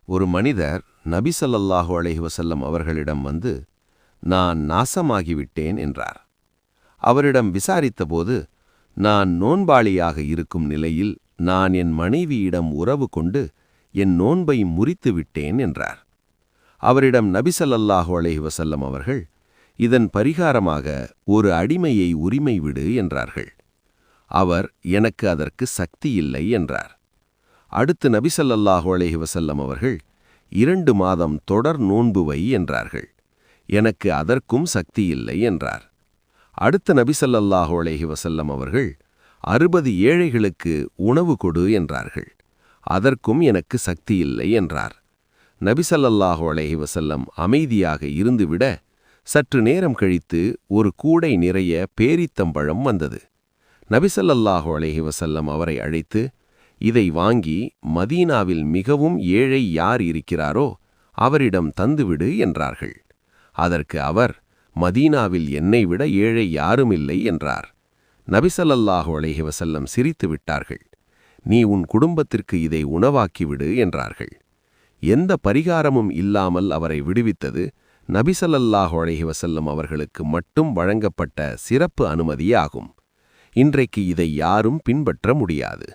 ஒரு மனிதர் நபி ஸல்லல்லாஹு அலைஹி வஸல்லம் அவர்களிடம் வந்து, நான் நாசமாகிவிட்டேன் என்றார். அவரிடம் விசாரித்தபோது, நான் நோன்பாளியாக இருக்கும் நிலையில் நான் என் மனைவியிடம் உறவு கொண்டு என் நோன்பை முறித்து விட்டேன் என்றார். அவரிடம் நபி ஸல்லல்லாஹு அலைஹி வஸல்லம் அவர்கள், இதன் பரிகாரமாக ஒரு அடிமையை உரிமை விடு என்றார்கள். அவர், எனக்கு அதற்கு சக்தி இல்லை என்றார். அடுத்து நபி ஸல்லல்லாஹு அலைஹி வஸல்லம் அவர்கள், 2 மாதம் தொடர் நோன்பு வை என்றார்கள். எனக்கு அதற்கும் சக்தி இல்லை என்றார். அடுத்த நபி ஸல்லல்லாஹு அலைஹி வஸல்லம் அவர்கள், 60 ஏழைகளுக்கு உணவு கொடு என்றார்கள். அதற்கும் எனக்கு சக்தி இல்லை என்றார். நபி ஸல்லல்லாஹு அலைஹி வஸல்லம் அமைதியாக இருந்துவிட, சற்று நேரம் கழித்து ஒரு கூடை நிறைய பேரித்தம்பழம் வந்தது. நபி ஸல்லல்லாஹு அலைஹி வஸல்லம் அவரை அழைத்து, இதை வாங்கி மதீனாவில் மிகவும் ஏழை யார் இருக்கிறாரோ அவரிடம் தந்துவிடு என்றார்கள். அதற்கு அவர், மதீனாவில் என்னை விட ஏழை யாருமில்லை என்றார். நபி ஸல்லல்லாஹு அலைஹி வஸல்லம் சிரித்து விட்டார்கள். நீ உன் குடும்பத்திற்கு இதை உணவாக்கிவிடு என்றார்கள். எந்த பரிகாரமும் இல்லாமல் அவரை விடுவித்தது நபி ஸல்லல்லாஹு அலைஹி வஸல்லம் அவர்களுக்கு மட்டும் வழங்கப்பட்ட சிறப்பு அனுமதியாகும். இன்றைக்கு இதை யாரும் பின்பற்ற முடியாது.